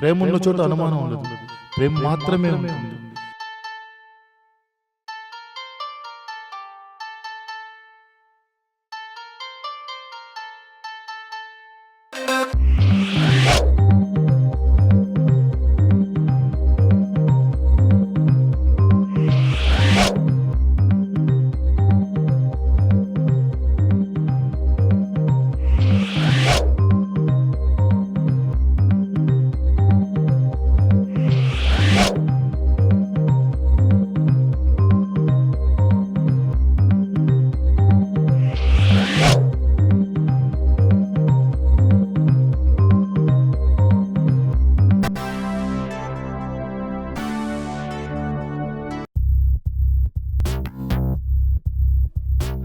ప్రేమ ఉన్న చోట అనుమానం ఉండదు, ప్రేమ మాత్రమే ఉంటుంది.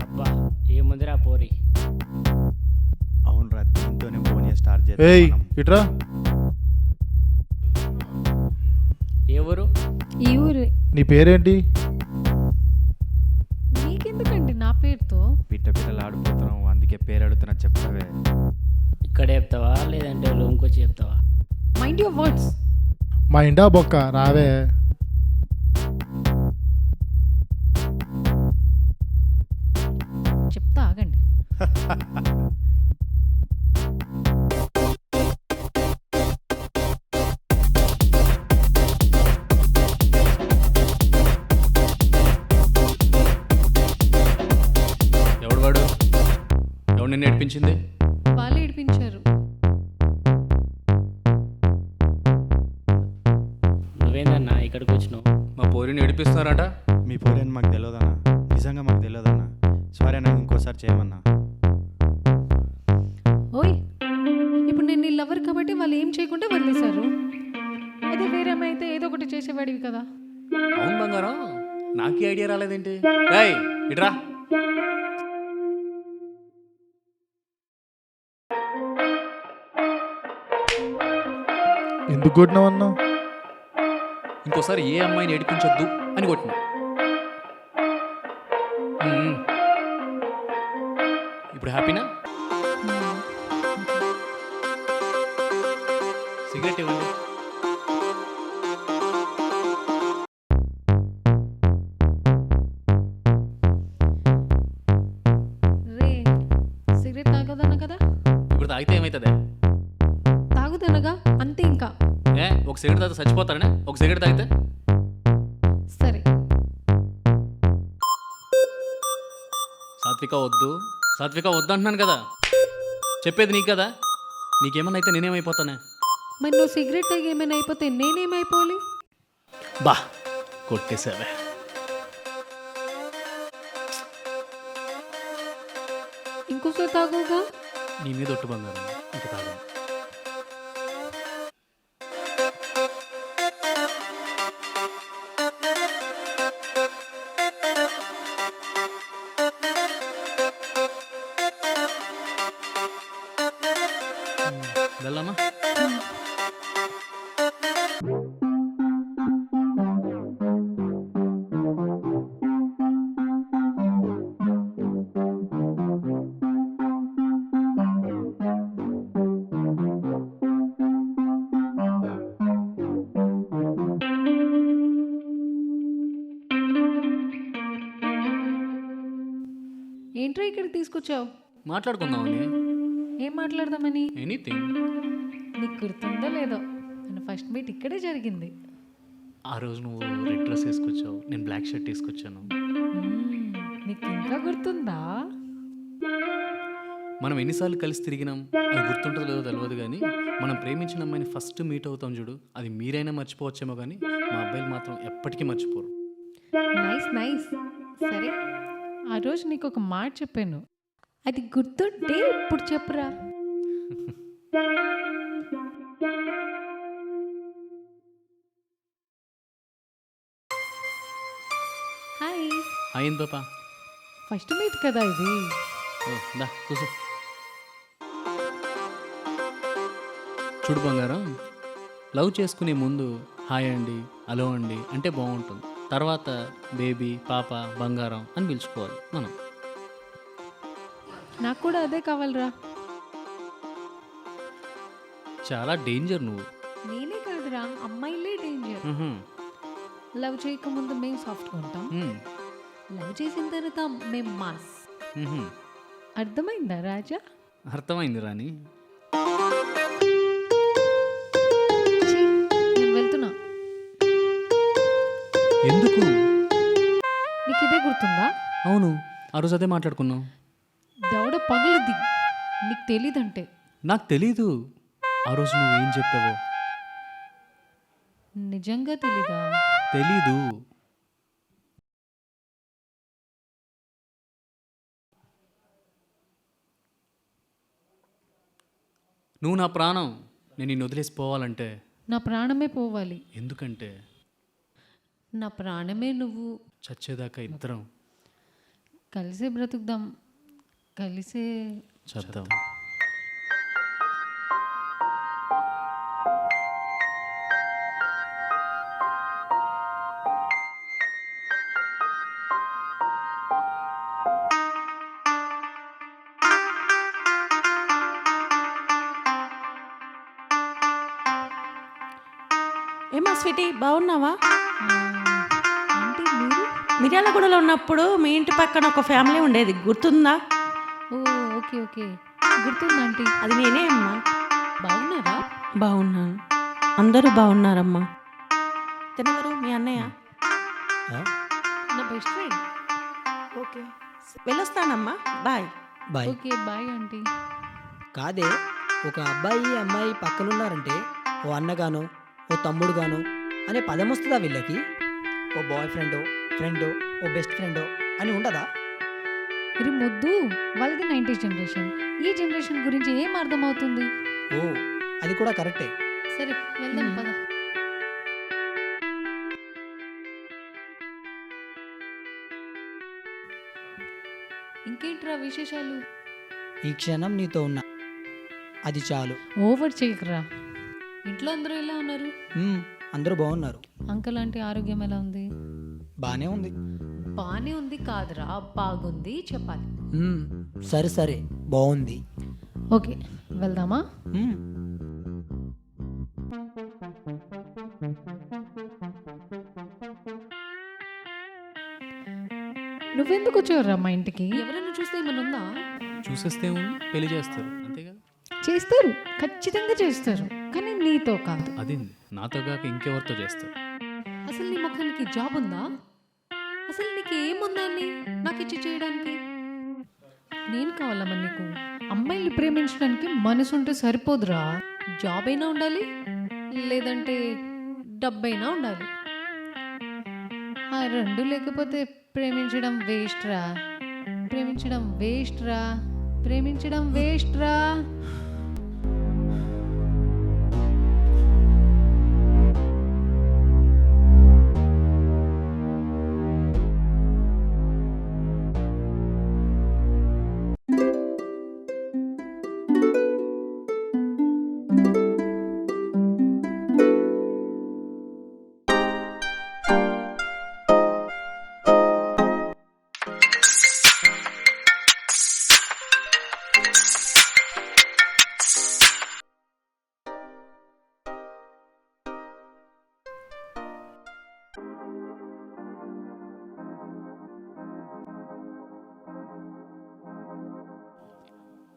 అబ్బా ఏముందిరా పోరి. అవునరా, దీంతోనే బోనియా స్టార్ట్ చేద్దాం ఏయ్ మనం. ఇట్రా. ఏ ఊరు? ఈ ఊరే. నీ పేరేంటి? నీకెందుకండి నా పేరుతో? పిట్ట పిట్టలు ఆడిపోతున్నాం, అందుకే పేరు అడుగుతున్నా, చెప్తావే. ఇక్కడ చెప్తావా లేదంటే రూమ్కి వచ్చి చెప్తావా? Mind your words. మా ఇండా బొక్క రావే. చెప్తా ఆగండి. ఎవడు వాడు? ఎవడు నిన్ను ఏడిపించింది? వాళ్ళు ఏడిపించారు. నువ్వేందన్నా ఇక్కడికి వచ్చినావు? మా పోరిని ఏడిపిస్తున్నారట. మీ పోరే అని మాకు తెలియదన్నా, నిజంగా మాకు తెలియదన్నా. సారీ అన్న, ఇంకోసారి చేయమన్నా. ఓయ్, ఇప్పుడు నేను నీ లవర్ కాబట్టి వాళ్ళు ఏం చేయకుండా వదిలేశారు. అదే వేరే అమ్మాయి అయితే ఏదో ఒకటి చేసేవాడివి కదా. అవును బంగారం, నాకు ఈ ఐడియా రాలేదేంటి? ఏయ్ ఇట్రా. ఎందుకు కొట్టినావన్నా? ఇంకోసారి ఏ అమ్మాయిని ఏడిపించొద్దు అని కొట్టిన. ఇప్పుడు హ్యాపీనా? సిగరెట్ ఇవ్వండి. రే, సిగరెట్ తాగదన్నా కదా. ఇప్పుడు తాగితే ఏమవుతుంది? తాగుదనగా అంతే. ఇంకా ఒక సిగరెట్ తాగితే చచ్చిపోతారనే? ఒక సిగరెట్ తాగితే? సరే. సాత్విక వద్దు, సాత్విక వద్దు అంటున్నాను కదా. చెప్పేది నీకు కదా. నీకేమన్నా అయితే నేనేమైపోతానే? మరి నువ్వు సిగరెట్ తాగి ఏమైనా అయిపోతే నేనేమైపోవాలి? బా కొట్టేసావే. ఇంకోసారి తాగుగా. నీ మీద ఒట్టు బంగారం, ఇంకా తాగను. వెళ్ళమ్మా. ఏంట్రా ఇక్కడికి తీసుకొచ్చావు? మాట్లాడుకుందామని. ఏం మాట్లాడదామని? ఎనీథింగ్. నీకు గుర్తుందో లేదో, మన ఫస్ట్ మీట్ ఇక్కడే జరిగింది. ఆ రోజు నువ్వు రెడ్ డ్రెస్ వేసుకొచ్చావు, నేను బ్లాక్ షర్ట్ వేసుకొచ్చాను. నీకు ఇంకా గుర్తుందా? మనం ఎన్నిసార్లు కలిసి తిరిగినాం అది గుర్తుంటుందో లేదో తెలియదు, కానీ మనం ప్రేమించిన అమ్మాయిని ఫస్ట్ మీట్ అవుతాం చూడు, అది మీరైనా మర్చిపోవచ్చేమో కానీ మా అబ్బాయిలు మాత్రం ఎప్పటికీ మర్చిపోరు. Nice nice. సరే, ఆ రోజు నీకు ఒక మాట చెప్పాను, అది గుర్తుంటే ఇప్పుడు చెప్పురా. హాయ్. అయింది పాపా. ఫస్ట్ మీట్ కదా ఇది. దా కూర్చో. చూడు బంగారం, లవ్ చేసుకునే ముందు హాయ్ అండి, హలో అండి అంటే బాగుంటుంది. తర్వాత బేబీ, పాప, బంగారం అని పిలుచుకోవాలి మనం. నాకు కూడా అదే కావాలరా. చాలా డేంజర్ నువ్వు. నేనే కాదు, అమ్మాయిలే డేంజర్. మ్హూ. లవ్ చేయకముందు మేము సాఫ్ట్గా ఉంటాం, మ్. లవ్ చేసిన తర్వాత మేము మాస్. మ్హూ. అర్థమైందా రాజా? అర్థమైంది రాణి. ఛీ, నేను వెళ్తున్నా. ఎందుకు? నీకు ఇదే గుర్తుందా? అవును, ఆ రోజు అదే మాట్లాడుకున్నాం. దవడ పగులుద్ది నీకు తెలీదంటే. నాకు తెలీదు ఆ రోజు నువ్వేం చెప్పావో. నిజంగా తెలీదా? తెలీదు. నువ్వు నా ప్రాణం. నేను నిన్ను వదిలేసిపోవాలంటే నా ప్రాణమే పోవాలి. ఎందుకంటే నా ప్రాణమే నువ్వు. చచ్చేదాకా ఇద్దరం కలిసే బ్రతుకుదాం, కలిసే. చేద్దాం. ఏమా స్వీటీ, బాగున్నావా? అంటే మీరు? మిర్యాలగూడలో ఉన్నప్పుడు మీ ఇంటి పక్కన ఒక ఫ్యామిలీ ఉండేది, గుర్తుందా? ఓ ఓకే ఓకే, గుర్తుందంటీ. అది నేనే అమ్మా. బాగున్నారా? బాగున్నాను, అందరూ బాగున్నారమ్మా. తినవరు మీ అన్నయ్య? నా బెస్ట్ ఫ్రెండ్. ఓకే, వెళ్ళొస్తానమ్మా, bye. Bye. Okay bye aunty. కాదే, ఒక అబ్బాయి అమ్మాయి పక్కనున్నారంటే ఓ అన్నగాను ఓ తమ్ముడుగాను అనే పదం వస్తుందా వీళ్ళకి? ఓ బాయ్ ఫ్రెండో ఫ్రెండో ఓ బెస్ట్ ఫ్రెండో అని ఉండదా? ఇది ముద్దు, వాళ్ళది 90s జనరేషన్. ఈ జనరేషన్ గురించి ఏం అర్థమవుతుంది? ఓ, అది కూడా కరెక్టే. సరే వెళ్దాం పద. ఇంకేంట్రా విశేషాలు? ఈ క్షణం నీతో ఉన్నా, అది చాలు. ఓవర్ చేయకరా. ఇంట్లో అందరూ ఎలా ఉన్నారు? అందరూ బాగున్నారు. అంకల్ ఆంటీ ఆరోగ్యం ఎలా ఉంది? బానే ఉంది. బానే ఉంది కాదురా, బాగుంది చెప్పాలి. సరే సరే, బాగుంది. ఓకే వెళ్దామా? మ్మ్. నువ్వెందుకు వచ్చావురా మా ఇంటికి? ఎవరైనా చూస్తే ఏమైనా ఉందా? చూసేస్తే ఉంది, పెళ్లి చేస్తారు అంతే కదా. చేస్తారు, ఖచ్చితంగా చేస్తారు, కానీ నీతో కాదు. అదేంది, నాతో కాక ఇంకెవరితో చేస్తారు? అసలు నీ ముఖానికి జాబ్ ఉందా? అసలు నీకు ఏముందని నాకు ఇచ్చి చేయడానికి? నేను కావాలమ్మా నీకు? అమ్మాయిని ప్రేమించడానికి మనసు ఉంటే సరిపోదురా. జాబ్ అయినా ఉండాలి, లేదంటే డబ్బైనా ఉండాలి. ఆ రెండు లేకపోతే ప్రేమించడం వేస్ట్ రా. ప్రేమించడం వేస్ట్ రా. ప్రేమించడం వేస్ట్ రా.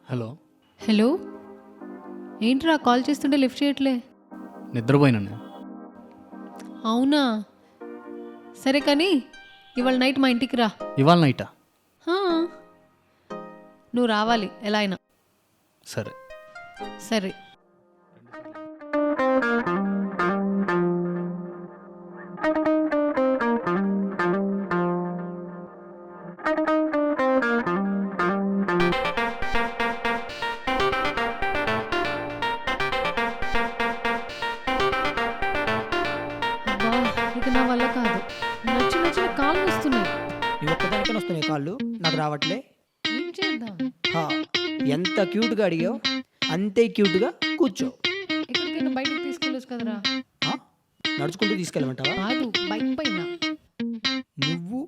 హలో. హలో, ఏంట్రా కాల్ చేస్తుంటే లిఫ్ట్ చేయట్లే? నిద్రపోయినా నేను. అవునా, సరే కానీ ఇవాళ నైట్ మా ఇంటికి రా. ఇవాళ నైటా? హా, నువ్వు రావాలి ఎలా అయినా. సరే. సరే. అబ్బా, ఇది నా వల్ల కాదు. నచ్చిన కాళ్ళు వస్తున్నాయి. నీ ఒక్కదానికైనా వస్తున్నాయి కాళ్ళు, నాకు రావట్లే. ఏం చేద్దాం? హా, ఎంత క్యూట్గా అడిగావు అంతే క్యూట్గా కూర్చో. ఎక్కడికైనా బయటకు తీసుకెళ్ళొచ్చు కదరా. ఆ? నడుచుకుంటూ తీసుకెళ్ళమంటావా? కాదు, బైక్ పైన. నువ్వు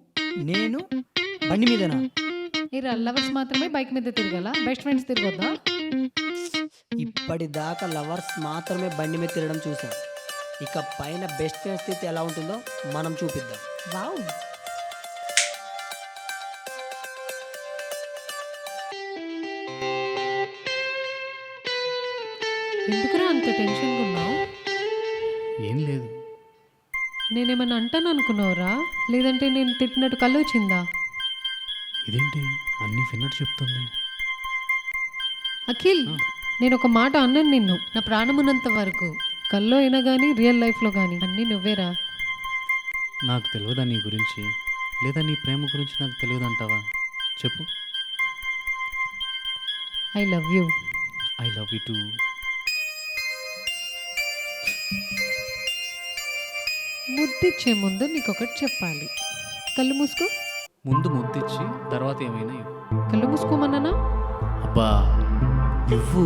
నేను బండి మీదనా? మీరు లవర్స్ మాత్రమే బైక్ మీద తిరగాల, బెస్ట్ ఫ్రెండ్స్ తిరగొద్దా? ఇప్పటిదాకా లవర్స్ మాత్రమే బండి మీద తిరగడం చూసాం. ఇక పైన బెస్ట్ ఫ్రెండ్స్ స్థితి ఎలా ఉంటుందో మనం చూపిద్దాం. వావ్. ఎందుకురా అంత టెన్షన్గా ఉన్నావు? ఏం లేదు. నేనేమన్నా అంటాను అనుకున్నావురా? లేదంటే నేను తిట్టినట్టు కళ్ళు వచ్చిందా? ఇదేంటి అన్నీ విన్నట్టు చెప్తుంది? అఖిల్, నేను ఒక మాట అన్నాను నిన్ను. నా ప్రాణం ఉన్నంత వరకు కల్లో అయినా కానీ రియల్ లైఫ్లో కానీ అన్నీ నువ్వేరా. నాకు తెలియదా నీ గురించి? లేదా నీ ప్రేమ గురించి నాకు తెలియదు అంటావా? చెప్పు. I love you. I love you too. ముద్దిచ్చే ముందు నీకు ఒకటి చెప్పాలి. కళ్ళు మూసుకో. ముందు ముద్దిచ్చి తర్వాత ఏమైనా ఇవ్వు. కళ్ళు మూసుకోమన్నానా? అబ్బా ఇవ్వు.